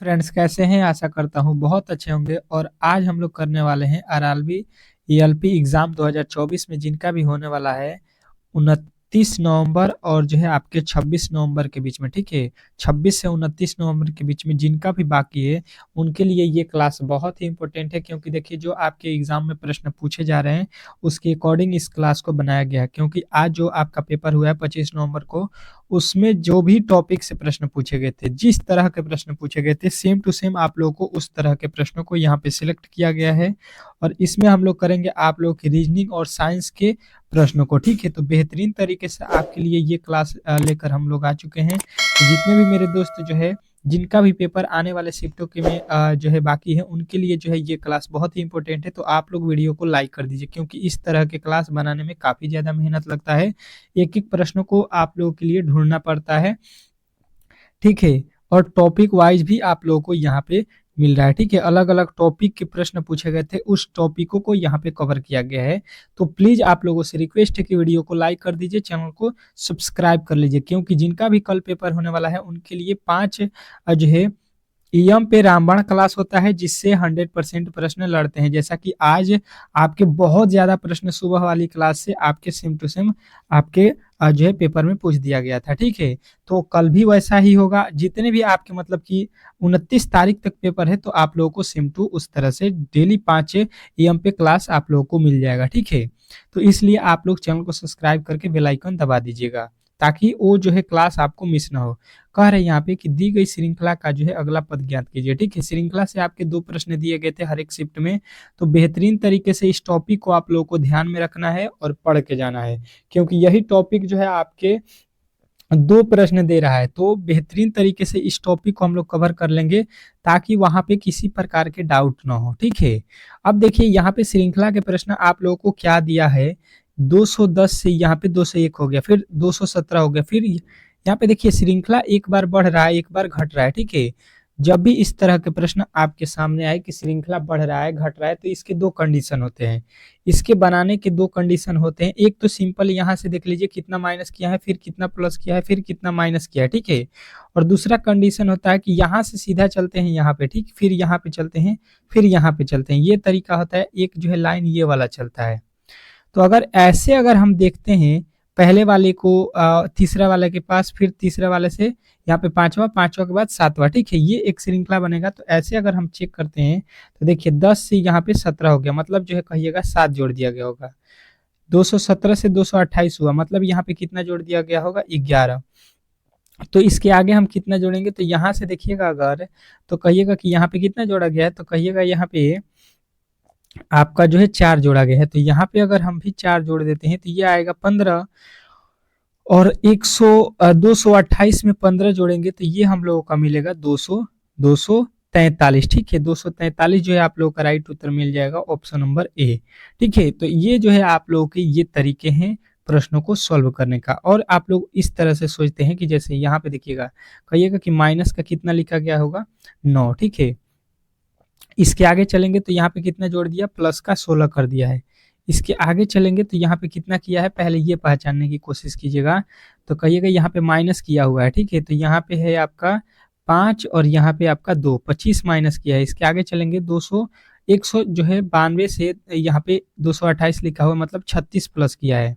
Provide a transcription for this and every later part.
Friends कैसे हैं? आशा करता हूँ बहुत अच्छे होंगे। और आज हम लोग करने वाले हैं आरआरबी ईएलपी एग्जाम 2024 में जिनका भी होने वाला है 29 नवंबर और जो है आपके 26 नवंबर के बीच में। ठीक है, 26 से 29 नवंबर के बीच में जिनका भी बाकी है उनके लिए ये क्लास बहुत ही इंपॉर्टेंट है, क्योंकि देखिए जो आपके एग्जाम में प्रश्न पूछे जा रहे हैं उसके अकॉर्डिंग इस क्लास को बनाया गया है। क्योंकि आज जो आपका पेपर हुआ है 25 नवंबर को, उसमें जो भी टॉपिक से प्रश्न पूछे गए थे, जिस तरह के प्रश्न पूछे गए थे, सेम टू सेम आप लोगों को उस तरह के प्रश्नों को यहाँ पे सिलेक्ट किया गया है। और इसमें हम लोग करेंगे आप लोग की रीजनिंग और साइंस के प्रश्नों को। ठीक है, तो बेहतरीन तरीके से आपके लिए ये क्लास लेकर हम लोग आ चुके हैं। तो जितने भी मेरे दोस्त जो है जिनका भी पेपर आने वाले शिफ्टों के में जो है बाकी है, उनके लिए जो है ये क्लास बहुत ही इंपॉर्टेंट है। तो आप लोग वीडियो को लाइक कर दीजिए, क्योंकि इस तरह के क्लास बनाने में काफ़ी ज़्यादा मेहनत लगता है। एक एक प्रश्नों को आप लोगों के लिए ढूंढना पड़ता है। ठीक है, और टॉपिक वाइज भी आप लोगों को यहाँ पे मिल रहा है। ठीक है, अलग अलग टॉपिक के प्रश्न पूछे गए थे, उस टॉपिकों को यहाँ पे कवर किया गया है। तो प्लीज आप लोगों से रिक्वेस्ट है कि वीडियो को लाइक कर दीजिए, चैनल को सब्सक्राइब कर लीजिए, क्योंकि जिनका भी कल पेपर होने वाला है उनके लिए 5 जो है ईएम पे रामबाण क्लास होता है, जिससे 100% प्रश्न लड़ते हैं। जैसा कि आज आपके बहुत ज्यादा प्रश्न सुबह वाली क्लास से आपके सेम टू सेम आपके जो है पेपर में पूछ दिया गया था। ठीक है, तो कल भी वैसा ही होगा। जितने भी आपके मतलब कि 29 तारीख तक पेपर है, तो आप लोगों को सेम टू उस तरह से डेली 5 ईएम पे क्लास आप लोगों को मिल जाएगा। ठीक है, तो इसलिए आप लोग चैनल को सब्सक्राइब करके बेल आइकन दबा दीजिएगा, ताकि वो जो है क्लास आपको मिस ना हो। कह रहे हैं यहाँ पे कि दी गई श्रृंखला का जो है अगला पद ज्ञात कीजिए। ठीक है, श्रृंखला से आपके 2 प्रश्न दिए गए थे हर एक शिफ्ट में। तो बेहतरीन तरीके से इस टॉपिक को आप लोगों को ध्यान में रखना है और पढ़ के जाना है, क्योंकि यही टॉपिक जो है आपके 2 प्रश्न दे रहा है। तो बेहतरीन तरीके से इस टॉपिक को हम लोग कवर कर लेंगे, ताकि वहां पे किसी प्रकार के डाउट ना हो। ठीक है, अब देखिए यहाँ पे श्रृंखला के प्रश्न आप लोगों को क्या दिया है। 210 से यहाँ पे 201 हो गया, फिर 217 हो गया, फिर यहाँ पे देखिए श्रृंखला एक बार बढ़ रहा है एक बार घट रहा है। ठीक है, जब भी इस तरह के प्रश्न आपके सामने आए कि श्रृंखला बढ़ रहा है घट रहा है, तो इसके 2 कंडीशन होते हैं। इसके बनाने के 2 कंडीशन होते हैं। एक तो सिंपल यहाँ से देख लीजिए कितना माइनस किया है, फिर कितना प्लस किया है, फिर कितना माइनस किया है। ठीक है, और दूसरा कंडीशन होता है कि यहाँ से सीधा चलते हैं यहाँ पे, ठीक, फिर यहाँ पे चलते हैं, फिर यहाँ पे चलते हैं। ये तरीका होता है। एक जो है लाइन ये वाला चलता है। तो अगर हम देखते हैं पहले वाले को तीसरा वाले के पास, फिर तीसरे वाले से यहाँ पे पांचवा, पांचवा के बाद सातवां। ठीक है, ये एक श्रृंखला बनेगा। तो ऐसे अगर हम चेक करते हैं तो देखिए 10 से यहाँ पे 17 हो गया, मतलब जो है कहिएगा 7 जोड़ दिया गया होगा। 217 से 228 हुआ, मतलब यहाँ पे कितना जोड़ दिया गया होगा, 11। तो इसके आगे हम कितना जोड़ेंगे, तो यहाँ से देखिएगा अगर, तो कहिएगा कि यहाँ पे कितना जोड़ा गया है, तो कहिएगा यहाँ पे आपका जो है 4 जोड़ा गया है। तो यहाँ पे अगर हम भी 4 जोड़ देते हैं तो ये आएगा 15, और 228 में 15 जोड़ेंगे तो ये हम लोगों का मिलेगा 243। ठीक है, 243 जो है आप लोगों का राइट उत्तर मिल जाएगा, ऑप्शन नंबर ए। ठीक है, तो ये जो है आप लोगों के ये तरीके हैं प्रश्नों को सॉल्व करने का। और आप लोग इस तरह से सोचते हैं कि जैसे यहाँ पे देखिएगा, कहिएगा कि माइनस का कितना लिखा गया होगा, 9। ठीक है, इसके आगे चलेंगे तो यहाँ पे कितना जोड़ दिया, प्लस का 16 कर दिया है। इसके आगे चलेंगे तो यहाँ पे कितना किया है, पहले ये पहचानने की कोशिश कीजिएगा। तो कहिएगा यहाँ पे माइनस किया हुआ है। ठीक है, तो यहाँ पे है आपका 5 और यहाँ पे आपका 2, 25 माइनस किया है। इसके आगे चलेंगे 200, 100 जो है 92 से यहाँ पे 228 लिखा हुआ, मतलब 36 प्लस किया है,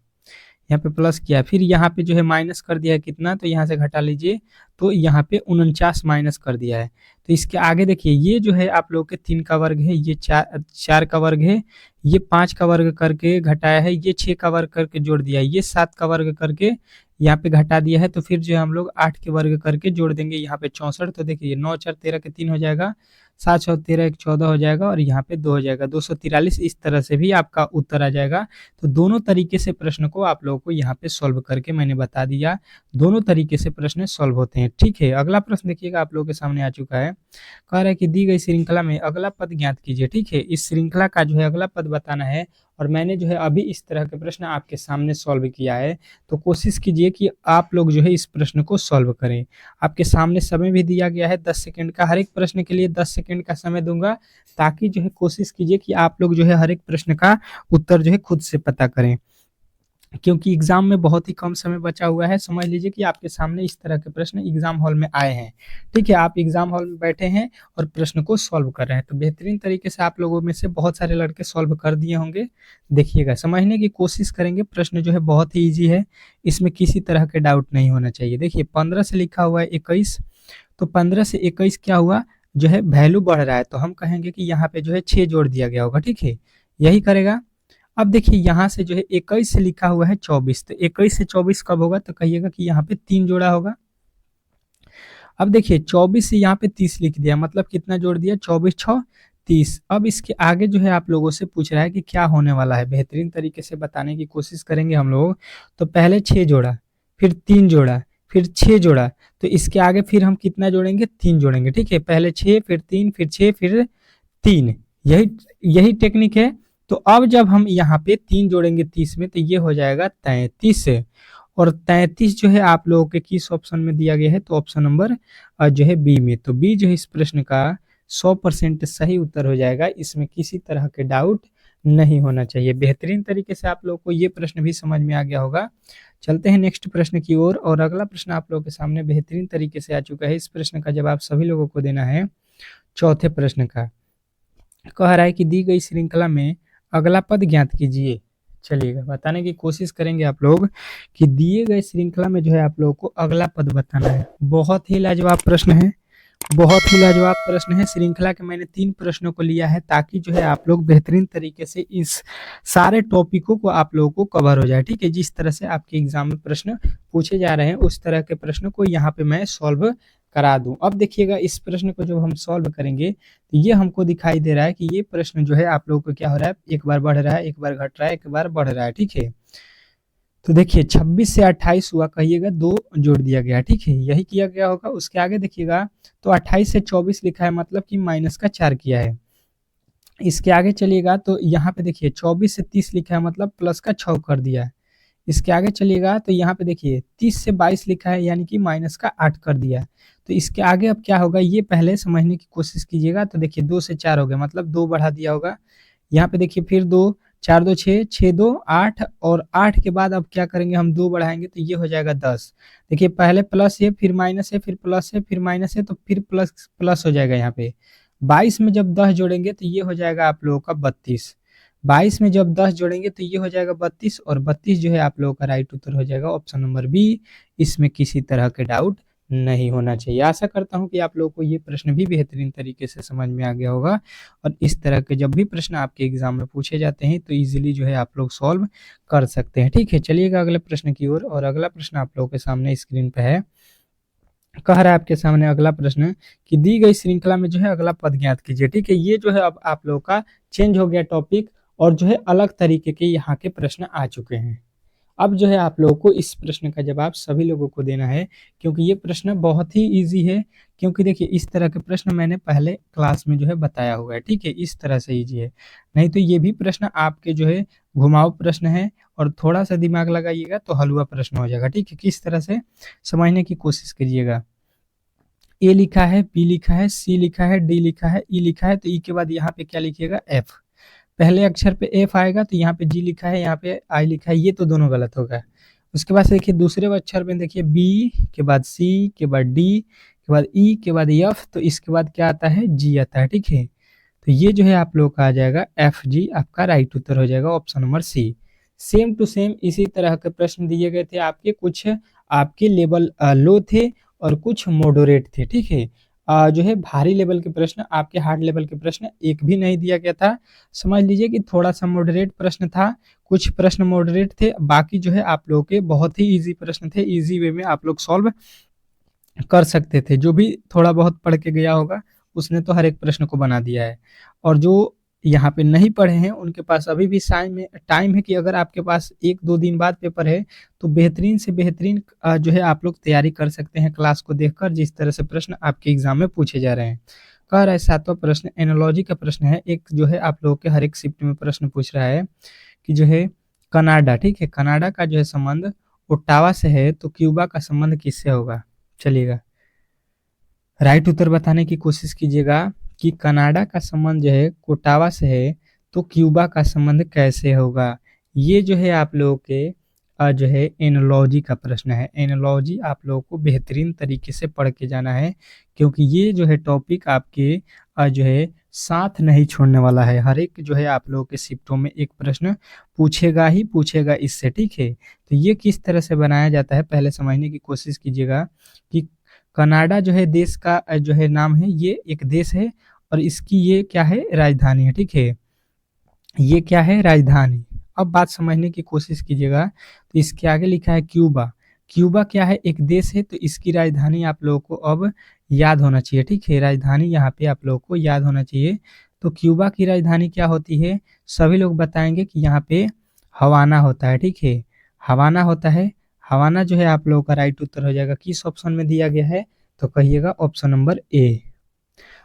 यहाँ पे प्लस किया। फिर यहाँ पे जो है माइनस कर दिया है कितना, तो यहाँ से घटा लीजिए, तो यहाँ पे 49 माइनस कर दिया है। तो इसके आगे देखिए ये जो है आप लोग के 3 का वर्ग है, ये 4 का वर्ग है, ये 5 का वर्ग करके घटाया है, ये 6 का वर्ग करके जोड़ दिया है, ये 7 का वर्ग करके यहाँ पे घटा दिया है। तो फिर जो है हम लोग 8 के वर्ग करके जोड़ देंगे यहाँ पे 64। तो देखिए 9 4 13 के 3 हो जाएगा, 7 6 13 1 14 हो जाएगा, और यहाँ पे 2 हो जाएगा, 243। इस तरह से भी आपका उत्तर आ जाएगा। तो दोनों तरीके से प्रश्न को आप लोगों को यहाँ पे सॉल्व करके मैंने बता दिया, दोनों तरीके से प्रश्न सॉल्व होते हैं। ठीक है, अगला प्रश्न देखिएगा आप लोगों के सामने आ चुका है। कह रहा है कि दी गई श्रृंखला में अगला पद ज्ञात कीजिए। ठीक है, इस श्रृंखला का जो है अगला पद बताना है, और मैंने जो है अभी इस तरह के प्रश्न आपके सामने सॉल्व किया है। तो कोशिश कीजिए कि आप लोग जो है इस प्रश्न को सॉल्व करें। आपके सामने समय भी दिया गया है 10 सेकंड का, हर एक प्रश्न के लिए 10 सेकंड का समय दूंगा, ताकि जो है कोशिश कीजिए कि आप लोग जो है हर एक प्रश्न का उत्तर जो है खुद से पता करें। क्योंकि एग्जाम में बहुत ही कम समय बचा हुआ है। समझ लीजिए कि आपके सामने इस तरह के प्रश्न एग्जाम हॉल में आए हैं। ठीक है, आप एग्जाम हॉल में बैठे हैं और प्रश्न को सॉल्व कर रहे हैं, तो बेहतरीन तरीके से आप लोगों में से बहुत सारे लड़के सॉल्व कर दिए होंगे। देखिएगा, समझने की कोशिश करेंगे। प्रश्न जो है बहुत ही ईजी है, इसमें किसी तरह के डाउट नहीं होना चाहिए। देखिए 15 से लिखा हुआ है 21, तो 15 से 21 क्या हुआ, जो है वैल्यू बढ़ रहा है, तो हम कहेंगे कि यहाँ पे जो है 6 जोड़ दिया गया होगा। ठीक है, यही करेगा। अब देखिए यहाँ से जो है 21 से लिखा हुआ है 24, तो 21 से 24 कब होगा, तो कहिएगा कि यहाँ पे 3 जोड़ा होगा। अब देखिए 24 से यहाँ पे 30 लिख दिया, मतलब कितना जोड़ दिया, 24 6 30। अब इसके आगे जो है आप लोगों से पूछ रहा है कि क्या होने वाला है, बेहतरीन तरीके से बताने की कोशिश करेंगे हम लोग। तो पहले 6 जोड़ा, फिर 3 जोड़ा, फिर 6 जोड़ा, तो इसके आगे फिर हम कितना जोड़ेंगे, 3 जोड़ेंगे। ठीक है, पहले 6 फिर 3 फिर 6 फिर 3, यही यही टेक्निक है। तो अब जब हम यहाँ पे 3 जोड़ेंगे 30 में, तो ये हो जाएगा 33। और 33 जो है आप लोगों के किस ऑप्शन में दिया गया है, तो ऑप्शन नंबर जो है बी में। तो बी जो है इस प्रश्न का 100% सही उत्तर हो जाएगा, इसमें किसी तरह के डाउट नहीं होना चाहिए। बेहतरीन तरीके से आप लोगों को ये प्रश्न भी समझ में आ गया होगा। चलते हैं नेक्स्ट प्रश्न की ओर, और अगला प्रश्न आप लोगों के सामने बेहतरीन तरीके से आ चुका है। इस प्रश्न का जवाब सभी लोगों को देना है। चौथे प्रश्न का कह रहा है कि दी गई श्रृंखला में अगला पद ज्ञात कीजिए। चलिएगा, बताने की कोशिश करेंगे आप लोग कि दिए गए श्रृंखला में जो है आप लोगों को अगला पद बताना है। बहुत ही लाजवाब प्रश्न है, बहुत ही लाजवाब प्रश्न है। श्रृंखला के मैंने 3 प्रश्नों को लिया है ताकि जो है आप लोग बेहतरीन तरीके से इस सारे टॉपिकों को आप लोगों को कवर हो जाए। ठीक है, जिस तरह से आपके एग्जाम में प्रश्न पूछे जा रहे हैं उस तरह के प्रश्न को यहाँ पे मैं सॉल्व करा दूं। अब देखिएगा, इस प्रश्न को जब हम सॉल्व करेंगे तो ये हमको दिखाई दे रहा है कि ये प्रश्न जो है आप लोगों को क्या हो रहा है, एक बार बढ़ रहा है, एक बार घट रहा है, एक बार बढ़ रहा है। ठीक है, तो देखिए 26 से 28 हुआ, कहिएगा 2 जोड़ दिया गया। ठीक है, यही किया गया होगा। उसके आगे देखिएगा, तो 28 से 24 लिखा है, मतलब कि माइनस का 4 किया है। इसके आगे चलिएगा तो यहाँ पे देखिए 24 से 30 लिखा है, मतलब प्लस का 6 कर दिया है। इसके आगे चलिएगा तो यहाँ पे देखिए 30 से 22 लिखा है, यानी कि माइनस का 8 कर दिया है। तो इसके आगे अब क्या होगा, ये पहले समझने की कोशिश कीजिएगा। तो देखिए 2 से 4 हो गया, मतलब 2 बढ़ा दिया होगा। यहाँ पे देखिए फिर 2, 4 2 6, 6 2 8, और 8 के बाद अब क्या करेंगे, हम 2 बढ़ाएंगे तो ये हो जाएगा 10। देखिए पहले प्लस है, फिर माइनस है, फिर प्लस है, फिर माइनस है, तो फिर प्लस प्लस हो जाएगा। यहाँ पे 22 में जब 10 जोड़ेंगे तो ये हो जाएगा आप लोगों का 32। 22 में जब 10 जोड़ेंगे तो ये हो जाएगा 32, और 32 जो है आप लोगों का राइट उत्तर हो जाएगा ऑप्शन नंबर बी। इसमें किसी तरह के डाउट नहीं होना चाहिए। आशा करता हूं कि आप लोगों को ये प्रश्न भी बेहतरीन तरीके से समझ में आ गया होगा, और इस तरह के जब भी प्रश्न आपके एग्जाम में पूछे जाते हैं तो इजीली जो है आप लोग सॉल्व कर सकते हैं। ठीक है, चलिएगा अगले प्रश्न की ओर, और अगला प्रश्न आप लोगों के सामने स्क्रीन पे है। कह रहा है आपके सामने अगला प्रश्न कि दी गई श्रृंखला में जो है अगला पद ज्ञात कीजिए। ठीक है, ये जो है अब आप लोगों का चेंज हो गया टॉपिक, और जो है अलग तरीके के यहाँ के प्रश्न आ चुके हैं। अब जो है आप लोगों को इस प्रश्न का जवाब सभी लोगों को देना है, क्योंकि ये प्रश्न बहुत ही इजी है। क्योंकि देखिए इस तरह के प्रश्न मैंने पहले क्लास में जो है बताया हुआ है। ठीक है, इस तरह से इजी है, नहीं तो ये भी प्रश्न आपके जो है घुमाऊ प्रश्न है, और थोड़ा सा दिमाग लगाइएगा तो हलवा प्रश्न हो जाएगा। ठीक है, किस तरह से समझने की कोशिश करिएगा। ए लिखा है, बी लिखा है, सी लिखा है, डी लिखा है, ई लिखा है, तो ई के बाद यहाँ पे क्या लिखिएगा, एफ। पहले अक्षर पे एफ आएगा तो यहाँ पे जी लिखा है, यहाँ पे आई लिखा है, ये तो दोनों गलत होगा। उसके बाद से देखिए दूसरे अक्षर में देखिए बी के बाद सी के बाद डी के बाद ई के बाद एफ, तो इसके बाद क्या आता है, जी आता है। ठीक है, तो ये जो है आप लोग का आ जाएगा एफ जी, आपका राइट उत्तर हो जाएगा option number C. Same to same इसी तरह के प्रश्न दिए गए थे आपके, कुछ आपके लेवल लो थे और कुछ मॉडरेट थे। ठीक है, जो है भारी लेवल के प्रश्न, आपके हार्ड लेवल के प्रश्न एक भी नहीं दिया गया था। समझ लीजिए कि थोड़ा सा मॉडरेट प्रश्न था, कुछ प्रश्न मॉडरेट थे, बाकी जो है आप लोगों के बहुत ही इजी प्रश्न थे। इजी वे में आप लोग सॉल्व कर सकते थे। जो भी थोड़ा बहुत पढ़ के गया होगा उसने तो हर एक प्रश्न को बना दिया है, और जो यहाँ पे नहीं पढ़े हैं उनके पास अभी भी टाइम है कि अगर आपके पास 1-2 दिन बाद पेपर है तो बेहतरीन से बेहतरीन जो है आप लोग तैयारी कर सकते हैं क्लास को देखकर, जिस तरह से प्रश्न आपके एग्जाम में पूछे जा रहे हैं। कह रहा है 7वां प्रश्न एनालॉजी का प्रश्न है। एक जो है आप लोगों के हर एक शिफ्ट में प्रश्न पूछ रहा है कि जो है कनाडा, ठीक है, कनाडा का जो है संबंध ओट्टावा से है, तो क्यूबा का संबंध किससे होगा। चलिएगा राइट उत्तर बताने की कोशिश कीजिएगा कि कनाडा का संबंध जो है कोटावा से है, तो क्यूबा का संबंध कैसे होगा। ये जो है आप लोगों के जो है एनोलॉजी का प्रश्न है। एनोलॉजी आप लोगों को बेहतरीन तरीके से पढ़ के जाना है, क्योंकि ये जो है टॉपिक आपके जो है साथ नहीं छोड़ने वाला है। हर एक जो है आप लोगों के शिफ्टों में एक प्रश्न पूछेगा ही पूछेगा इससे, ठीक है। तो ये किस तरह से बनाया जाता है पहले समझने की कोशिश कीजिएगा कि कनाडा जो है देश का जो है नाम है, ये एक देश है और इसकी ये क्या है, राजधानी है, ठीक है। ये क्या है, राजधानी। अब बात समझने की कोशिश कीजिएगा, तो इसके आगे लिखा है क्यूबा। क्यूबा क्या है, एक देश है, तो इसकी राजधानी आप लोगों को अब याद होना चाहिए, ठीक है। राजधानी यहाँ पे आप लोगों को याद होना चाहिए। तो क्यूबा की राजधानी क्या होती है, सभी लोग बताएंगे कि यहाँ पे हवाना होता है, ठीक है। हवाना होता है। हवाना जो है आप लोगों का राइट उत्तर हो जाएगा। किस ऑप्शन में दिया गया है, तो कहिएगा ऑप्शन नंबर ए।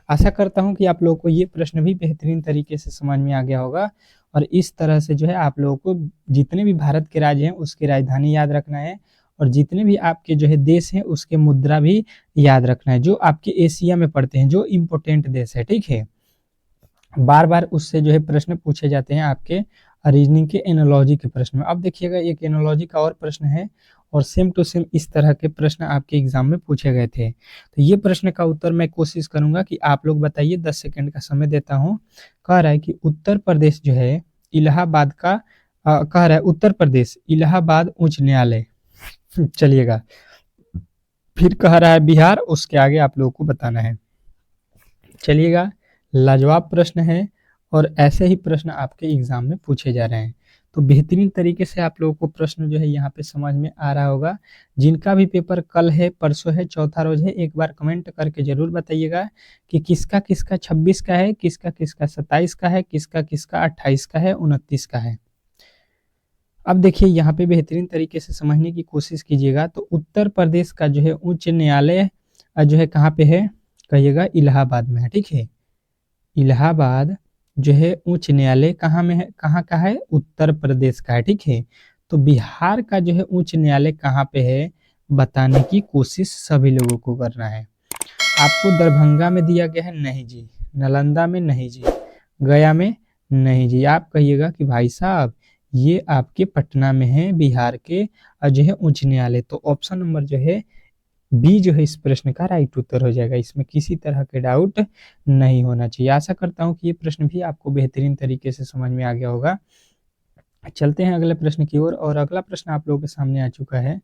आशा करता हूँ कि आप लोगों को ये प्रश्न भी बेहतरीन तरीके से समझ में आ गया होगा, और इस तरह से जो है आप लोगों को जितने भी भारत के राज्य हैं उसकी राजधानी याद रखना है, और जितने भी आपके जो है देश हैं उसके मुद्रा भी याद रखना है, जो आपके एशिया में पड़ते हैं, जो इम्पोर्टेंट देश है, ठीक है। बार बार उससे जो है प्रश्न पूछे जाते हैं आपके रीजनिंग के एनोलॉजी के प्रश्न में। अब देखिएगा एक एनोलॉजी का और प्रश्न है, और सेम टू सेम इस तरह के प्रश्न आपके एग्जाम में पूछे गए थे। तो ये प्रश्न का उत्तर मैं कोशिश करूंगा कि आप लोग बताइए, 10 सेकंड का समय देता हूं। कह रहा है कि उत्तर प्रदेश जो है इलाहाबाद का कह रहा है उत्तर प्रदेश इलाहाबाद उच्च न्यायालय चलिएगा, फिर कह रहा है बिहार, उसके आगे आप लोगों को बताना है। चलिएगा, लाजवाब प्रश्न है, और ऐसे ही प्रश्न आपके एग्जाम में पूछे जा रहे हैं। तो बेहतरीन तरीके से आप लोगों को प्रश्न जो है यहाँ पे समझ में आ रहा होगा। जिनका भी पेपर कल है, परसों है, चौथा रोज है, एक बार कमेंट करके जरूर बताइएगा कि किसका किसका 26 का है, किसका किसका 27 का है, किसका किसका 28 का है, 29 का है। अब देखिए यहाँ पे बेहतरीन तरीके से समझने की कोशिश कीजिएगा। तो उत्तर प्रदेश का जो है उच्च न्यायालय जो है कहाँ पे है, कहिएगा इलाहाबाद में है, ठीक है। इलाहाबाद जो है उच्च न्यायालय कहाँ में है, कहाँ का है, उत्तर प्रदेश का है, ठीक है। तो बिहार का जो है उच्च न्यायालय कहाँ पे है, बताने की कोशिश सभी लोगों को करना है। आपको दरभंगा में दिया गया है, नहीं जी। नालंदा में, नहीं जी। गया में, नहीं जी। आप कहिएगा कि भाई साहब ये आपके पटना में है, बिहार के जो है उच्च न्यायालय। तो ऑप्शन नंबर जो है बी जो है इस प्रश्न का राइट उत्तर हो जाएगा। इसमें किसी तरह के डाउट नहीं होना चाहिए। आशा करता हूँ कि ये प्रश्न भी आपको बेहतरीन तरीके से समझ में आ गया होगा। चलते हैं अगले प्रश्न की ओर, और अगला प्रश्न आप लोगों के सामने आ चुका है।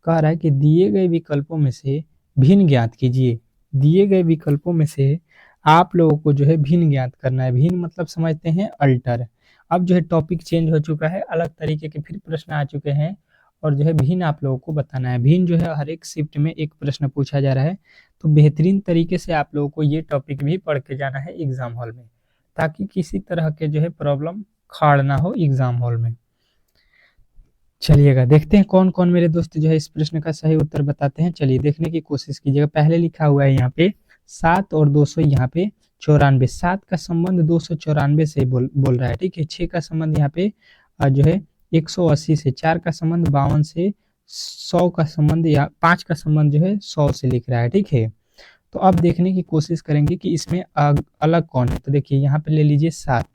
कह रहा है कि दिए गए विकल्पों में से भिन्न ज्ञात कीजिए। दिए गए विकल्पों में से आप लोगों को जो है भिन्न ज्ञात करना है। भिन्न मतलब समझते हैं अल्टर। अब जो है टॉपिक चेंज हो चुका है, अलग तरीके के फिर प्रश्न आ चुके हैं, और जो है भिन्न आप लोगों को बताना है। भिन्न जो है हर एक शिफ्ट में एक प्रश्न पूछा जा रहा है। तो बेहतरीन तरीके से आप लोगों को ये टॉपिक भी पढ़ के जाना है एग्जाम हॉल में, ताकि किसी तरह के जो है प्रॉब्लम खाड़ ना हो एग्जाम हॉल में। चलिएगा देखते हैं कौन कौन मेरे दोस्त जो है इस प्रश्न का सही उत्तर बताते हैं। चलिए देखने की कोशिश कीजिएगा। पहले लिखा हुआ है यहाँ पे 7 और 200 यहाँ पे 94। 7 का संबंध 294 से बोल रहा है, ठीक है। 6 का संबंध यहाँ पे जो है 180 से, 4 का संबंध 52 से, 100 का संबंध या 5 का संबंध जो है 100 से लिख रहा है, ठीक है। तो अब देखने की कोशिश करेंगे कि इसमें अलग कौन है। तो देखिए यहाँ पे ले लीजिए 7।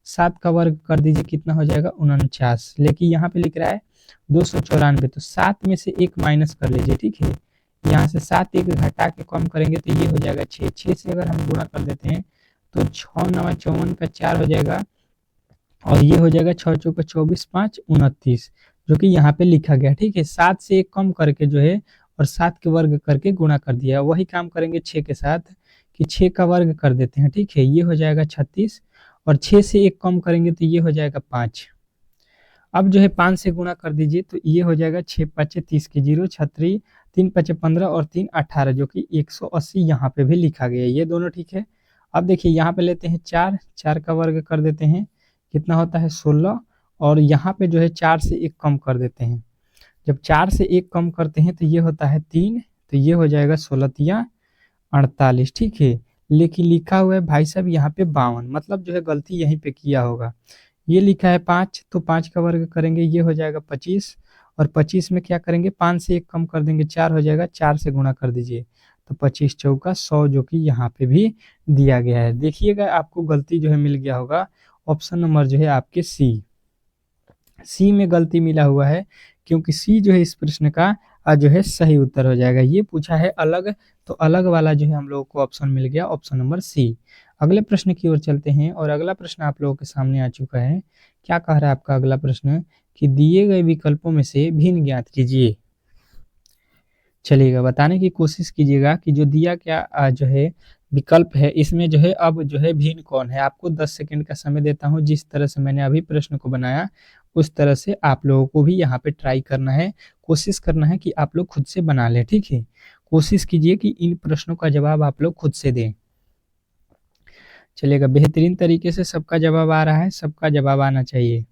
7 का वर्ग कर दीजिए, कितना हो जाएगा 49। लेकिन यहाँ पे लिख रहा है 294, तो 7 में से 1 माइनस कर लीजिए, ठीक है। यहाँ से 7 1 घटा के कम करेंगे तो ये हो जाएगा 6। 6 से अगर हम गुणा कर देते हैं तो 6 9 54 का 4 हो जाएगा, और ये हो जाएगा 6 चौका 24 5 29, जो कि यहाँ पे लिखा गया, ठीक है। 7 से 1 कम करके जो है और 7 के वर्ग करके गुणा कर दिया। वही काम करेंगे 6 के साथ कि 6 का वर्ग कर देते हैं, ठीक है। ये हो जाएगा 36, और 6 से 1 कम करेंगे तो ये हो जाएगा 5। अब जो है 5 से गुणा कर दीजिए तो ये हो जाएगा 6 5 30 के 0, 36 3 5 15 और 3 18, जो कि 180 यहाँ पे भी लिखा गया है। ये दोनों ठीक है। अब देखिए यहाँ पे लेते हैं 4, 4 का वर्ग कर देते हैं, कितना होता है 16, और यहाँ पे जो है 4 से 1 कम कर देते हैं। जब 4 से 1 कम करते हैं तो ये होता है 3, तो ये हो जाएगा 16 तिया 48, ठीक है। लेकिन लिखा हुआ है भाई साहब यहाँ पे 52, मतलब जो है गलती यहीं पे किया होगा। ये लिखा है 5, तो 5 का वर्ग करेंगे ये हो जाएगा 25, और 25 में क्या करेंगे 5 से 1 कम कर देंगे 4 हो जाएगा, 4 से गुणा कर दीजिए तो 25 चौका 100, जो कि यहाँ पे भी दिया गया है। देखिएगा आपको गलती जो है मिल गया होगा। ऑप्शन नंबर जो है आपके सी में गलती मिला हुआ है क्योंकि सी जो है इस प्रश्न का जो है सही उत्तर हो जाएगा। ये पूछा है अलग, तो अलग वाला जो है हम लोगों को ऑप्शन मिल गया, ऑप्शन नंबर सी। अगले प्रश्न की ओर चलते हैं और अगला प्रश्न आप लोगों के सामने आ चुका है। क्या कह रहा है आपका अगला प्रश्न कि दिए गए विकल्पों में से भिन्न ज्ञात कीजिए। चलिएगा बताने की कोशिश कीजिएगा कि जो दिया क्या जो है विकल्प है इसमें जो है अब जो है भिन्न कौन है। आपको 10 सेकंड का समय देता हूं। जिस तरह से मैंने अभी प्रश्न को बनाया उस तरह से आप लोगों को भी यहाँ पे ट्राई करना है, कोशिश करना है कि आप लोग खुद से बना लें, ठीक है। कोशिश कीजिए कि इन प्रश्नों का जवाब आप लोग खुद से दें। चलिएगा, बेहतरीन तरीके से सबका जवाब आ रहा है, सबका जवाब आना चाहिए।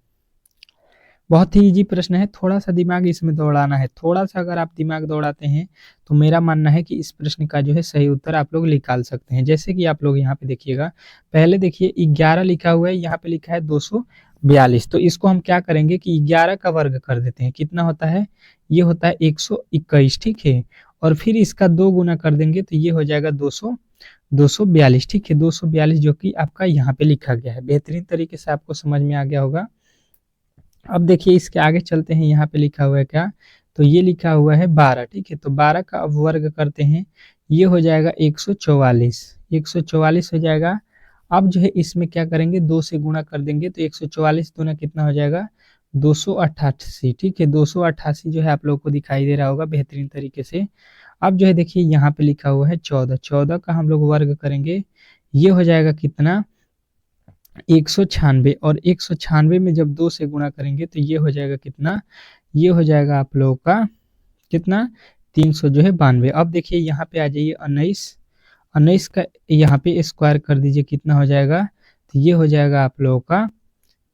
बहुत ही इजी प्रश्न है, थोड़ा सा दिमाग इसमें दौड़ाना है। थोड़ा सा अगर आप दिमाग दौड़ाते हैं तो मेरा मानना है कि इस प्रश्न का जो है सही उत्तर आप लोग निकाल सकते हैं। जैसे कि आप लोग यहाँ पे देखिएगा, पहले देखिए 11 लिखा हुआ है, यहाँ पे लिखा है 242। तो इसको हम क्या करेंगे कि 11 का वर्ग कर देते हैं। कितना होता है? ये होता है 121, ठीक है। और फिर इसका 2 गुना कर देंगे तो ये हो जाएगा 242, ठीक है। 242 जो कि आपका यहाँ पे लिखा गया है। बेहतरीन तरीके से आपको समझ में आ गया होगा। अब देखिए इसके आगे चलते हैं, यहाँ पे लिखा हुआ है क्या? तो ये लिखा हुआ है 12, ठीक है। तो 12 का अब वर्ग करते हैं, ये हो जाएगा 144, 144 हो जाएगा। अब जो है इसमें क्या करेंगे, 2 से गुणा कर देंगे तो 144 दूना कितना हो जाएगा? 288, ठीक है। 288 जो है आप लोगों को दिखाई दे रहा होगा बेहतरीन तरीके से। अब जो है देखिए यहाँ पे लिखा हुआ है 14, 14 का हम लोग वर्ग करेंगे, ये हो जाएगा कितना? 196। और 196 में जब 2 से गुणा करेंगे तो ये हो जाएगा कितना? ये हो जाएगा आप लोगों का कितना? 300 जो है 92। अब देखिए यहाँ पे आ जाइए 19, 19 का यहाँ पे स्क्वायर कर दीजिए, कितना हो जाएगा? तो ये हो जाएगा आप लोगों का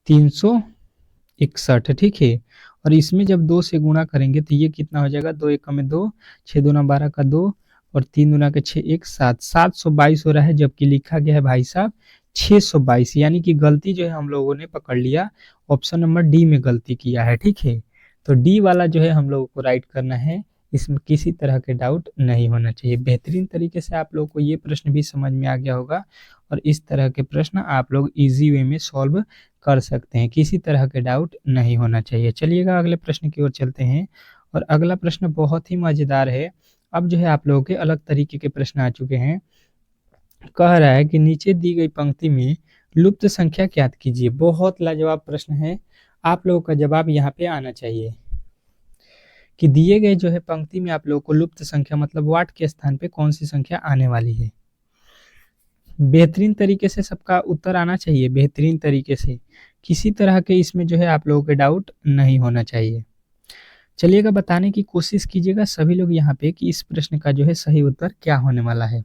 361, ठीक है। और इसमें जब 2 से गुणा करेंगे तो ये कितना हो जाएगा? 2 एकम में 2, 6 दूना 12 का 2 और 3 दूना के 6, 1 7, 722 हो रहा है, जबकि लिखा गया है भाई साहब 622। यानी कि गलती जो है हम लोगों ने पकड़ लिया, ऑप्शन नंबर डी में गलती किया है, ठीक है। तो डी वाला जो है हम लोगों को राइट करना है, इसमें किसी तरह के डाउट नहीं होना चाहिए। बेहतरीन तरीके से आप लोगों को ये प्रश्न भी समझ में आ गया होगा और इस तरह के प्रश्न आप लोग इजी वे में सॉल्व कर सकते हैं, किसी तरह के डाउट नहीं होना चाहिए। चलिएगा अगले प्रश्न की ओर चलते हैं और अगला प्रश्न बहुत ही मजेदार है। अब जो है आप लोगों के अलग तरीके के प्रश्न आ चुके हैं। कह रहा है कि नीचे दी गई पंक्ति में लुप्त संख्या ज्ञात कीजिए। बहुत लाजवाब प्रश्न है, आप लोगों का जवाब यहाँ पे आना चाहिए कि दिए गए जो है पंक्ति में आप लोगों को लुप्त संख्या मतलब वाट के स्थान पे कौन सी संख्या आने वाली है। बेहतरीन तरीके से सबका उत्तर आना चाहिए, बेहतरीन तरीके से, किसी तरह के इसमें जो है आप लोगों के डाउट नहीं होना चाहिए। चलिएगा बताने की कोशिश कीजिएगा सभी लोग यहाँ पे कि इस प्रश्न का जो है सही उत्तर क्या होने वाला है।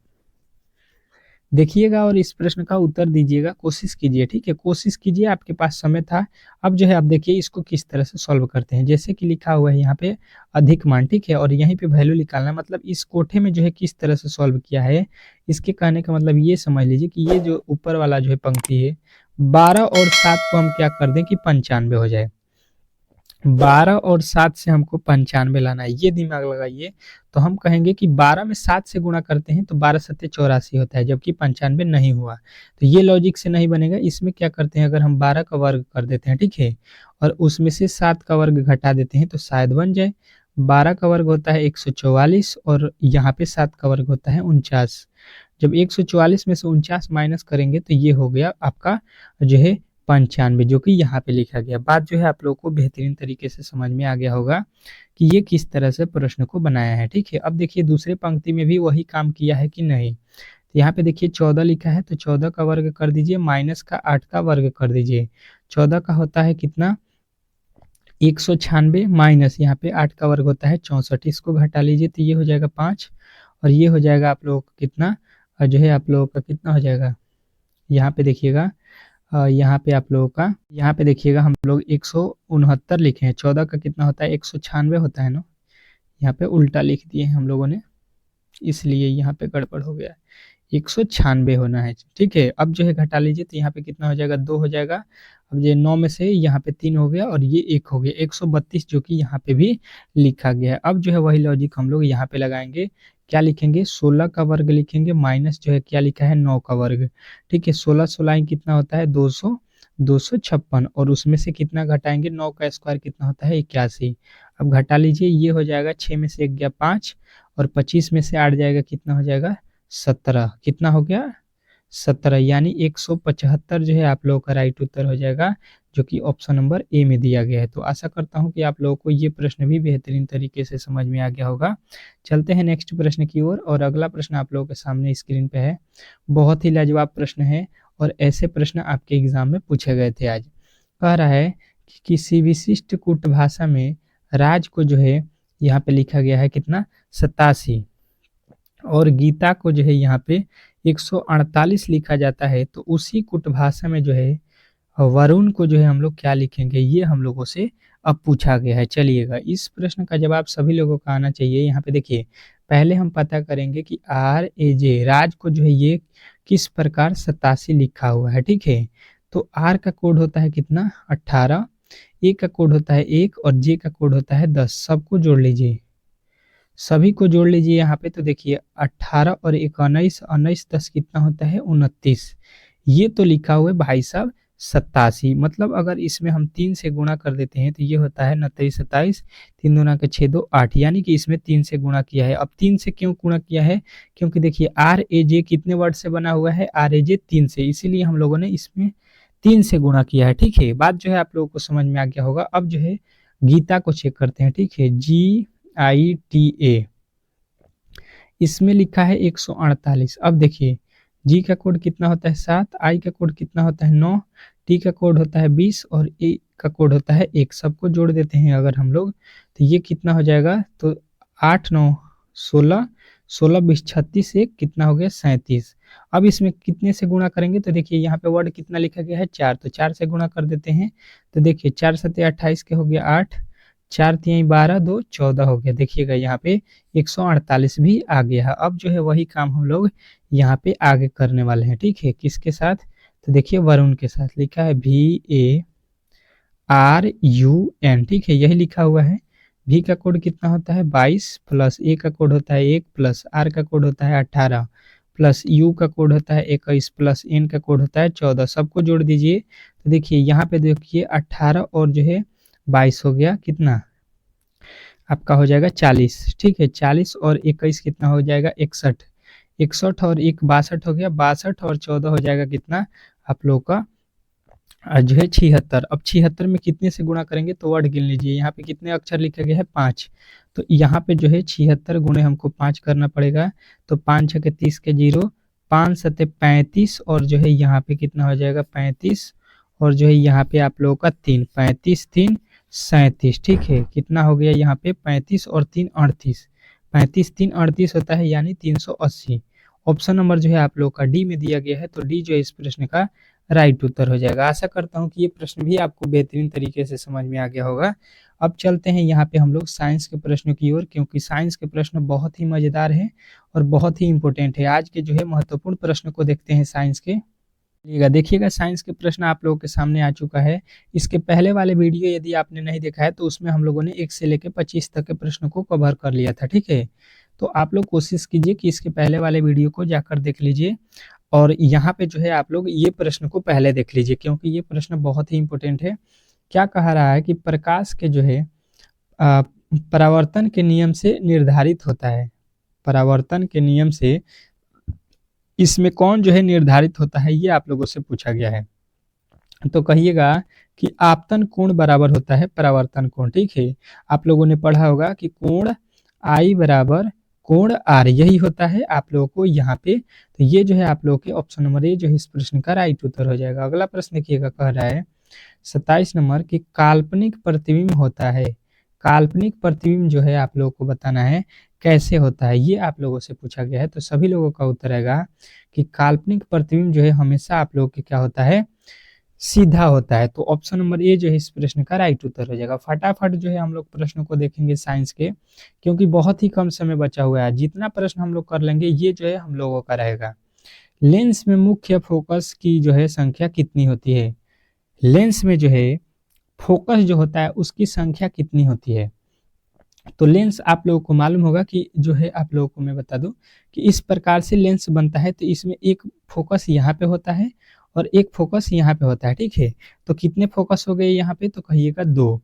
देखिएगा और इस प्रश्न का उत्तर दीजिएगा, कोशिश कीजिए, ठीक है। कोशिश कीजिए, आपके पास समय था। अब जो है आप देखिए इसको किस तरह से सॉल्व करते हैं। जैसे कि लिखा हुआ है यहाँ पे अधिक मान, ठीक है, और यहीं पे वैल्यू निकालना है। मतलब इस कोठे में जो है किस तरह से सॉल्व किया है, इसके कहने का मतलब ये समझ लीजिए कि ये जो ऊपर वाला जो है पंक्ति है, 12 और 7 को हम क्या कर दें कि 95 हो जाए। 12 और 7 से हमको 95 लाना है, ये दिमाग लगाइए। तो हम कहेंगे कि 12 में 7 से गुणा करते हैं तो 12 सत्ते 84 होता है, जबकि 95 नहीं हुआ। तो ये लॉजिक से नहीं बनेगा। इसमें क्या करते हैं, अगर हम 12 का वर्ग कर देते हैं, ठीक है, और उसमें से 7 का वर्ग घटा देते हैं तो शायद बन जाए। 12 का वर्ग होता है 144 और यहाँ पे 7 का वर्ग होता है 49। जब 144 में से 49 माइनस करेंगे तो ये हो गया आपका जो है 95, जो कि यहाँ पे लिखा गया। बात जो है आप लोगों को बेहतरीन तरीके से समझ में आ गया होगा कि ये किस तरह से प्रश्न को बनाया है, ठीक है। अब देखिए दूसरे पंक्ति में भी वही काम किया है कि नहीं। तो यहाँ पे देखिए 14 लिखा है, तो 14 का वर्ग कर दीजिए, माइनस का 8 का वर्ग कर दीजिए। 14 का होता है कितना? 196, माइनस यहाँ पे 8 का वर्ग होता है 64। इसको घटा लीजिए तो ये हो जाएगा 5 और ये हो जाएगा आप लोगों का कितना, जो है आप लोगों का कितना हो जाएगा, यहाँ पे देखिएगा, यहाँ पे आप लोगों का, यहाँ पे देखिएगा हम लोग 169 लिखे हैं। 14 का कितना होता है? 196 होता है ना। यहाँ पे उल्टा लिख दिए हैं हम लोगों ने, इसलिए यहाँ पे गड़बड़ हो गया है। 196 होना है, ठीक है। अब जो है घटा लीजिए तो यहाँ पे कितना हो जाएगा? 2 हो जाएगा। अब ये 9 में से यहाँ पे 3 हो गया और ये 1 हो गया, 132, जो कि यहाँ पे भी लिखा गया है। अब जो है वही लॉजिक हम लोग यहाँ पे लगाएंगे। क्या लिखेंगे? 16 का वर्ग लिखेंगे, माइनस जो है क्या लिखा है? 9 का वर्ग, ठीक है। 16 16 कितना होता है? 256 और उसमें से कितना घटाएंगे, 9 का स्क्वायर कितना होता है 81। अब घटा लीजिए, ये हो जाएगा 6 में से 1 गया 5 और 25 में से 8 जाएगा कितना हो जाएगा 17। कितना हो गया 17, यानी 175 जो है आप लोगों का राइट उत्तर हो जाएगा, जो कि ऑप्शन नंबर ए में दिया गया है। तो आशा करता हूं कि आप लोगों को ये प्रश्न भी बेहतरीन तरीके से समझ में आ गया होगा। चलते हैं नेक्स्ट प्रश्न की ओर, और अगला प्रश्न आप लोगों के सामने स्क्रीन पे है। बहुत ही लाजवाब प्रश्न है और ऐसे प्रश्न आपके एग्जाम में पूछे गए थे आज। कह रहा है कि किसी विशिष्ट कूट भाषा में राज को जो है यहाँ पे लिखा गया है कितना 87 और गीता को जो है यहाँ पे 148 लिखा जाता है, तो उसी कूट भाषा में जो है वरुण को जो है हम लोग क्या लिखेंगे, ये हम लोगों से अब पूछा गया है। चलिएगा, इस प्रश्न का जवाब सभी लोगों का आना चाहिए। यहाँ पे देखिए, पहले हम पता करेंगे कि RAJ राज को जो है ये किस प्रकार 87 लिखा हुआ है। ठीक है, तो R का कोड होता है कितना 18, A का कोड होता है 1 और J का कोड होता है 10। सबको जोड़ लीजिए, सभी को जोड़ लीजिए यहाँ पे। तो देखिए 18 और 1 19, 19 10 कितना होता है 29। ये तो लिखा हुआ है भाई साहब 87, मतलब अगर इसमें हम 3 से गुणा कर देते हैं तो ये होता है 29 27, 3 दूना के 6 2 8, यानी कि इसमें 3 से गुणा किया है। अब 3 से क्यों गुणा किया है, क्योंकि देखिए RAJ कितने वर्ड से बना हुआ है, RAJ 3 से, इसीलिए हम लोगों ने इसमें 3 से गुणा किया है। ठीक है, बात जो है आप लोगों को समझ में आ गया होगा। अब जो है गीता को चेक करते हैं। ठीक है, GITA, इसमें लिखा है 148। अब देखिए जी का कोड कितना होता है 7, आई का कोड कितना होता है 9, टी का कोड होता है 20 और ए का कोड होता है 1। सबको जोड़ देते हैं अगर हम लोग, तो ये कितना हो जाएगा, तो 8 9 16, 16 20 36, एक कितना हो गया 37। अब इसमें कितने से गुणा करेंगे, तो देखिए यहाँ पे वर्ड कितना लिखा गया है 4, तो 4 से गुणा कर देते हैं। तो देखिए 4 7 28 के हो गया 8, 4 3 12 2 14 हो गया। देखिएगा यहाँ पे 148 भी आ गया है। अब जो है वही काम हम लोग यहाँ पे आगे करने वाले हैं। ठीक है, किसके साथ, तो देखिए वरुण के साथ लिखा है VARUN। ठीक है, यही लिखा हुआ है। V का कोड कितना होता है 22 प्लस A का कोड होता है 1 प्लस R का कोड होता है 18 प्लस U का कोड होता है 21 प्लस N का कोड होता है 14। सबको जोड़ दीजिए, तो देखिए यहाँ पे देखिए 18 और जो है 22 हो गया कितना आपका हो जाएगा 40। ठीक है, 40 और 21 कितना हो जाएगा 61, 61 और 1 62 हो गया, 62 और 14 हो जाएगा कितना आप लोग का जो है 76। अब 76 में कितने से गुणा करेंगे, तो वर्ड गिन लीजिए। यहाँ पे कितने अक्षर लिखा गया है 5, तो यहाँ पे जो है 76 गुणे हमको 5 करना पड़ेगा। तो 5 6 के 30 के 0, 5 7 35 और जो है यहाँ पे कितना हो जाएगा 35 और जो है यहाँ पे आप लोगों का 3, 35 3 37। ठीक है, कितना हो गया यहाँ पे 35 और 3 38, 35 3 38 होता है, यानी 380। ऑप्शन नंबर जो है आप लोग का डी में दिया गया है, तो डी जो है इस प्रश्न का राइट उत्तर हो जाएगा। आशा करता हूँ कि ये प्रश्न भी आपको बेहतरीन तरीके से समझ में आ गया होगा। अब चलते हैं यहाँ पे हम लोग साइंस के प्रश्नों की ओर, क्योंकि साइंस के प्रश्न बहुत ही मजेदार है और बहुत ही इंपॉर्टेंट है। आज के जो है महत्वपूर्ण प्रश्न को देखते हैं साइंस के। देखिएगा साइंस के प्रश्न आप लोगों के सामने आ चुका है। इसके पहले वाले वीडियो यदि आपने नहीं देखा है तो उसमें हम लोगों ने 1 से लेकर 25 तक के प्रश्नों को कवर कर लिया था। ठीक है, तो आप लोग कोशिश कीजिए कि इसके पहले वाले वीडियो को जाकर देख लीजिए और यहाँ पे जो है आप लोग ये प्रश्न को पहले देख लीजिए, क्योंकि ये प्रश्न बहुत ही इंपॉर्टेंट है। क्या कहा रहा है कि प्रकाश के जो है परावर्तन के नियम से निर्धारित होता है, परावर्तन के नियम से इसमें कौन जो है निर्धारित होता है, ये आप लोगों से पूछा गया है। तो कहिएगा कि आपतन कोण बराबर होता है परावर्तन कोण। ठीक है, आप लोगों ने पढ़ा होगा कि कोण I बराबर कोण R, यही होता है आप लोगों को यहाँ पे। तो ये जो है आप लोगों के ऑप्शन नंबर ए जो है इस प्रश्न का राइट उत्तर हो जाएगा। अगला प्रश्न देखिएगा, कह रहा है 27 नंबर की काल्पनिक प्रतिबिंब होता है। काल्पनिक प्रतिबिंब जो है आप लोगों को बताना है कैसे होता है, ये आप लोगों से पूछा गया है। तो सभी लोगों का उत्तर आएगा कि काल्पनिक प्रतिबिंब जो है हमेशा आप लोगों के क्या होता है सीधा होता है। तो ऑप्शन नंबर ए जो है इस प्रश्न का राइट उत्तर हो जाएगा। फटाफट जो है हम लोग प्रश्नों को देखेंगे साइंस के, क्योंकि बहुत ही कम समय बचा हुआ है। जितना प्रश्न हम लोग कर लेंगे ये जो है हम लोगों का रहेगा। लेंस में मुख्य फोकस की जो है संख्या कितनी होती है, लेंस में जो है फोकस जो होता है उसकी संख्या कितनी होती है। तो लेंस आप लोगों को मालूम होगा कि जो है आप लोगों को मैं बता दूं कि इस प्रकार से लेंस बनता है। तो इसमें एक फोकस यहाँ पे होता है और एक फोकस यहाँ पे होता है, ठीक है। तो कितने फोकस हो गए यहाँ पे, तो कहिएगा 2।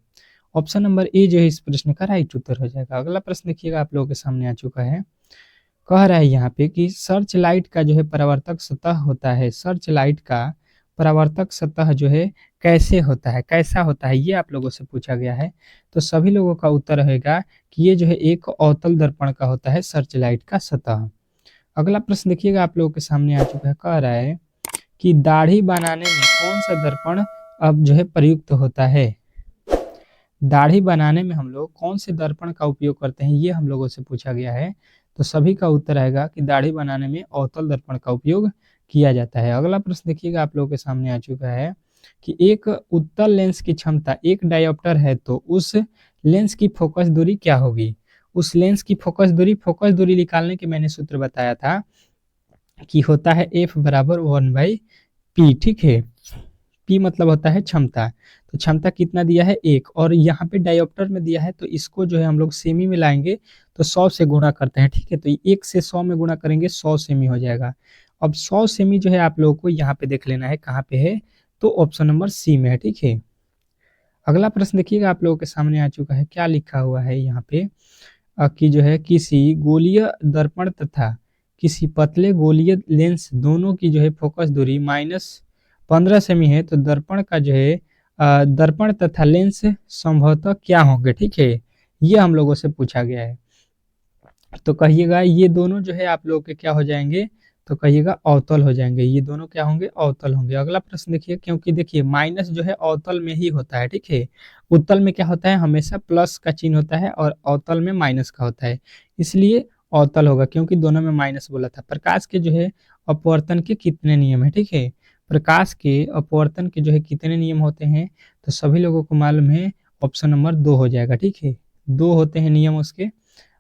ऑप्शन नंबर ए जो है इस प्रश्न का राइट उत्तर हो जाएगा। अगला प्रश्न देखिएगा आप लोगों के सामने आ चुका है। कह रहा है यहाँ पे कि सर्च लाइट का जो है परावर्तक सतह होता है, सर्च लाइट का परावर्तक सतह जो है कैसे होता है, कैसा होता है, ये आप लोगों से पूछा गया है। तो सभी लोगों का उत्तर रहेगा कि ये जो है एक अवतल दर्पण का होता है सर्च लाइट का सतह। अगला प्रश्न देखिएगा आप लोगों के सामने आ चुका है। कह रहा है कि दाढ़ी बनाने में कौन सा दर्पण अब जो है प्रयुक्त होता है। दाढ़ी बनाने में हम लोग कौन से दर्पण का उपयोग करते हैं, ये हम लोगों से पूछा गया है। तो सभी का उत्तर आएगा कि दाढ़ी बनाने में अवतल दर्पण का उपयोग किया जाता है। अगला प्रश्न देखिएगा आप लोगों के सामने आ चुका है कि एक उत्तल लेंस की क्षमता 1 डायोप्टर है, तो उस लेंस की फोकस दूरी क्या होगी। उस लेंस की फोकस दूरी निकालने के मैंने सूत्र बताया था कि होता है F बराबर 1/P, ठीक है। P मतलब होता है क्षमता, तो क्षमता कितना दिया है 1, और यहाँ पे डायोप्टर में दिया है, तो इसको जो है हम लोग सेमी में लाएंगे तो 100 से गुणा करते हैं, ठीक है। तो 1 से 100 में गुणा करेंगे 100 सेमी हो जाएगा। अब 100 सेमी जो है आप लोगों को यहाँ पे देख लेना है कहाँ पे है, तो ऑप्शन नंबर सी में है, ठीक है। अगला प्रश्न देखिएगा आप लोगों के सामने आ चुका है। क्या लिखा हुआ है यहाँ पे कि जो है किसी गोलीय दर्पण तथा किसी पतले गोलीय लेंस दोनों की जो है फोकस दूरी -15 सेमी है, तो दर्पण का जो है दर्पण तथा लेंस संभवतः क्या होंगे, ठीक है। ये हम लोगों से पूछा गया है। तो कहिएगा ये दोनों जो है आप लोगों के क्या हो जाएंगे, तो कहिएगा अवतल हो जाएंगे। ये दोनों क्या होंगे, अवतल होंगे। अगला प्रश्न देखिए, क्योंकि देखिए माइनस जो है अवतल में ही होता है, ठीक है। उत्तल में क्या होता है, हमेशा प्लस का चिन्ह होता है और अवतल में माइनस का होता है, इसलिए अवतल होगा, क्योंकि दोनों में माइनस बोला था। प्रकाश के जो है अपवर्तन के कितने नियम है, ठीक है। प्रकाश के अपवर्तन के जो है कितने नियम होते हैं, तो सभी लोगों को मालूम है, ऑप्शन नंबर 2 हो जाएगा, ठीक है। 2 होते हैं नियम उसके।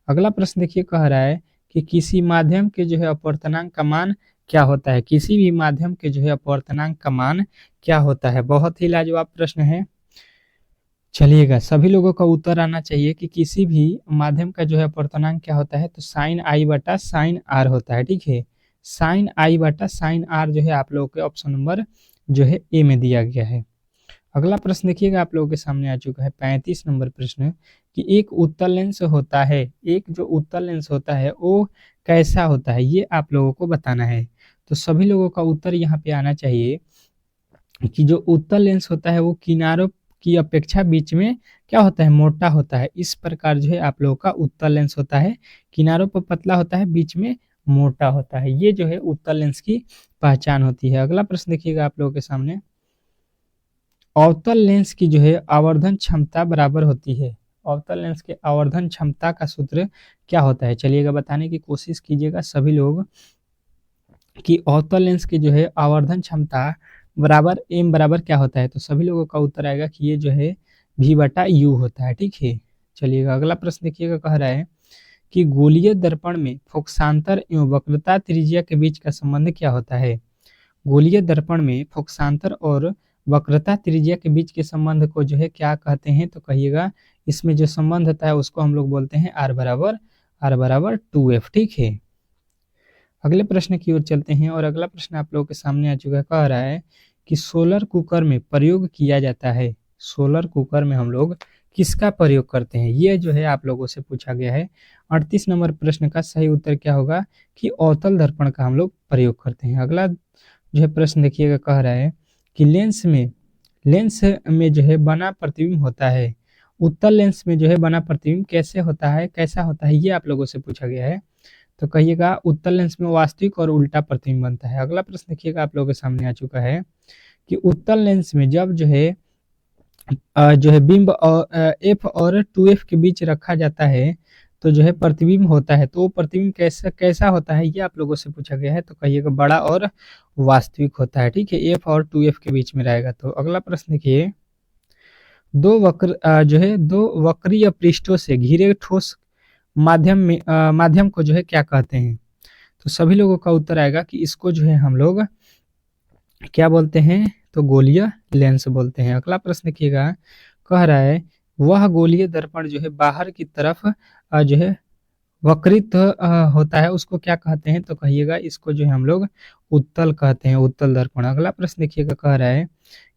अगला प्रश्न देखिए, कह रहा है कि किसी माध्यम के जो है अपवर्तनांक का मान क्या होता है। किसी भी माध्यम के जो है अपवर्तनांक का मान क्या होता है। बहुत ही लाजवाब प्रश्न है। चलिएगा, सभी लोगों का उत्तर आना चाहिए कि किसी भी माध्यम का जो है अपवर्तनांक क्या होता है, तो साइन आई बटा साइन आर होता है, ठीक है। साइन आई बटा साइन आर जो है आप लोगों के ऑप्शन नंबर जो है ए में दिया गया है। अगला प्रश्न देखिएगा आप लोगों के सामने आ चुका है 35 नंबर प्रश्न कि एक उत्तल लेंस होता है, एक जो उत्तल लेंस होता है वो कैसा होता है, ये आप लोगों को बताना है। तो सभी लोगों का उत्तर यहाँ पे आना चाहिए कि जो उत्तल लेंस होता है वो किनारों की अपेक्षा बीच में क्या होता है, मोटा होता है। इस प्रकार जो है आप लोगों का उत्तल लेंस होता है, किनारों पर पतला होता है, बीच में मोटा होता है। ये जो है उत्तल लेंस की पहचान होती है। अगला प्रश्न देखिएगा आप लोगों के सामने, अवतल लेंस की जो है आवर्धन क्षमता बराबर होती है। अवतल लेंस के आवर्धन क्षमता का सूत्र क्या होता है, चलिएगा बताने की कोशिश कीजिएगा सभी लोग कि अवतल लेंस की जो है आवर्धन क्षमता बराबर एम बराबर क्या होता है। तो सभी लोगों का उत्तर आएगा कि ये जो है V बटा U होता है, ठीक है। चलिएगा अगला प्रश्न देखिएगा, कह रहा है कि गोलीय दर्पण में फोकसांतर एवं वक्रता त्रिज्या के बीच का संबंध क्या होता है। गोलीय दर्पण में फोकसांतर और वक्रता त्रिज्या के बीच के संबंध को जो है क्या कहते हैं, तो कहिएगा इसमें जो संबंध होता है उसको हम लोग बोलते हैं R बराबर 2F, ठीक है। अगले प्रश्न की ओर चलते हैं और अगला प्रश्न आप लोगों के सामने आ चुका है। कह रहा है कि सोलर कुकर में प्रयोग किया जाता है, सोलर कुकर में हम लोग किसका प्रयोग करते हैं, ये जो है आप लोगों से पूछा गया है। 38 नंबर प्रश्न का सही उत्तर क्या होगा कि अवतल दर्पण का हम लोग प्रयोग करते हैं। अगला जो है प्रश्न देखिएगा, कह रहा है कि लेंस में जो है बना प्रतिबिंब होता है, उत्तल लेंस में जो है बना प्रतिबिंब कैसे होता है, कैसा होता है, ये आप लोगों से पूछा गया है। तो कहिएगा उत्तल लेंस में वास्तविक और उल्टा प्रतिबिंब बनता है। अगला प्रश्न देखिएगा आप लोगों के सामने आ चुका है कि उत्तल लेंस में जब जो है बिंब और F और 2F के बीच रखा जाता है तो जो है प्रतिबिंब होता है, तो वो प्रतिबिंब कैसा कैसा होता है, ये आप लोगों से पूछा गया है। तो कहिएगा बड़ा और वास्तविक होता है, ठीक है। F और 2F के बीच में रहेगा। तो अगला प्रश्न देखिए, दो वक्रीय पृष्ठों से घिरे ठोस माध्यम को जो है क्या कहते हैं। तो सभी लोगों का उत्तर आएगा कि इसको जो है हम लोग क्या बोलते हैं, तो गोलीय लेंस बोलते हैं। अगला प्रश्न देखिएगा, कह रहा है वह गोलीय दर्पण जो है बाहर की तरफ जो है वक्रित होता है उसको क्या कहते हैं, तो कहिएगा इसको जो है हम लोग उत्तल कहते हैं, उत्तल दर्पण। अगला प्रश्न देखिएगा, कह रहा है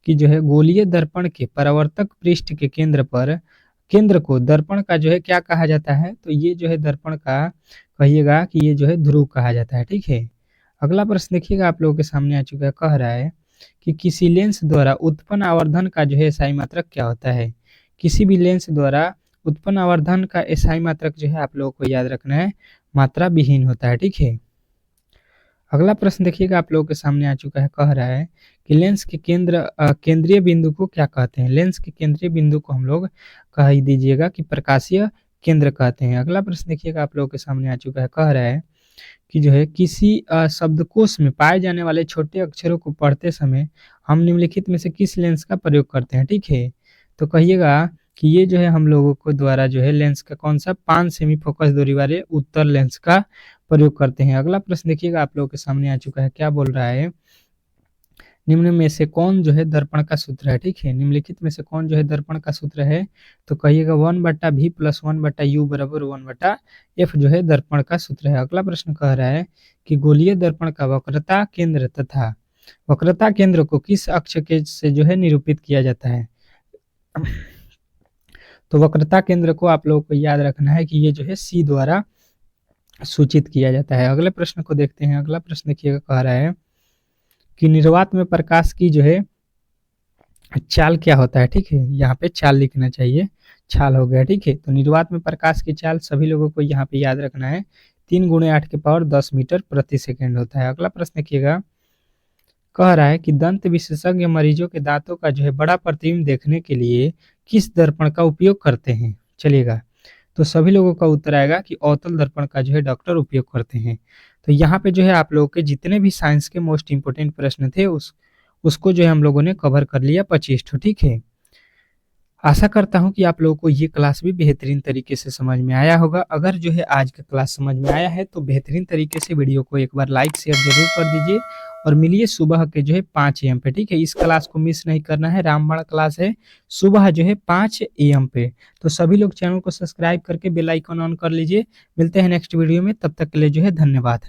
कि जो है गोलीय दर्पण के परावर्तक पृष्ठ के केंद्र को दर्पण का जो है क्या कहा जाता है, तो ये जो है दर्पण का कहिएगा कि ये जो है ध्रुव कहा जाता है, ठीक है। अगला प्रश्न देखिएगा आप लोगों के सामने आ चुका है, कह रहा है कि किसी लेंस द्वारा उत्पन्न आवर्धन का जो है एसआई मात्रक क्या होता है। किसी भी लेंस द्वारा उत्पन्न आवर्धन का एसआई मात्रक जो है आप लोगों को याद रखना है, मात्रा विहीन होता है, ठीक है। अगला प्रश्न देखिएगा आप लोगों के सामने आ चुका है, कह रहा है कि लेंस के केंद्रीय बिंदु को क्या कहते हैं। लेंस के केंद्रीय बिंदु को हम लोग कह ही दीजिएगा कि प्रकाशीय केंद्र कहते हैं। अगला प्रश्न देखिएगा आप लोगों के सामने आ चुका है, कह रहा है कि जो है किसी शब्दकोश में पाए जाने वाले छोटे अक्षरों को पढ़ते समय हम निम्नलिखित में से किस लेंस का प्रयोग करते हैं, ठीक है। तो कहिएगा कि ये जो है हम लोगों को द्वारा जो है लेंस का कौन सा 5 सेमी फोकस दूरी वाले उत्तल लेंस का प्रयोग करते हैं। अगला प्रश्न देखिएगा आप लोगों के सामने आ चुका है, क्या बोल रहा है, निम्न में से कौन जो है दर्पण का सूत्र है, ठीक है। निम्नलिखित में से कौन जो है दर्पण का सूत्र है, तो कहिएगा 1/v + 1/u = 1/f जो है दर्पण का सूत्र है। अगला प्रश्न कह रहा है कि गोलीय दर्पण का वक्रता केंद्र तथा वक्रता केंद्र को किस अक्ष के से जो है निरूपित किया जाता है। तो वक्रता केंद्र को आप लोगों को याद रखना है कि ये जो है सी द्वारा सूचित किया जाता है। अगले प्रश्न को देखते हैं। अगला प्रश्न देखिएगा, कह रहा है कि निर्वात में प्रकाश की जो है चाल क्या होता है, ठीक है। यहाँ पे चाल लिखना चाहिए, छाल हो गया, ठीक है। तो निर्वात में प्रकाश की चाल सभी लोगों को यहाँ पे याद रखना है, 3 × 8⁻10 मीटर प्रति सेकेंड होता है। अगला प्रश्न देखिएगा, कह रहा है कि दंत विशेषज्ञ मरीजों के दांतों का जो है बड़ा प्रतिबिंब देखने के लिए किस दर्पण का उपयोग करते हैं। चलिएगा, तो सभी लोगों का उत्तर आएगा कि अवतल दर्पण का जो है डॉक्टर उपयोग करते हैं। तो यहाँ पे जो है आप लोगों के जितने भी साइंस के मोस्ट इंपोर्टेंट प्रश्न थे उसको जो है हम लोगों ने कवर कर लिया 25 ठो, ठीक है। आशा करता हूँ कि आप लोगों को ये क्लास भी बेहतरीन तरीके से समझ में आया होगा। अगर जो है आज का क्लास समझ में आया है तो बेहतरीन तरीके से वीडियो को एक बार लाइक शेयर जरूर कर दीजिए और मिलिए सुबह के जो है 5 AM पे, ठीक है। इस क्लास को मिस नहीं करना है, रामबाण क्लास है सुबह जो है 5 AM पे। तो सभी लोग चैनल को सब्सक्राइब करके बेल आइकन ऑन कर लीजिए। मिलते हैं नेक्स्ट वीडियो में, तब तक के लिए जो है धन्यवाद।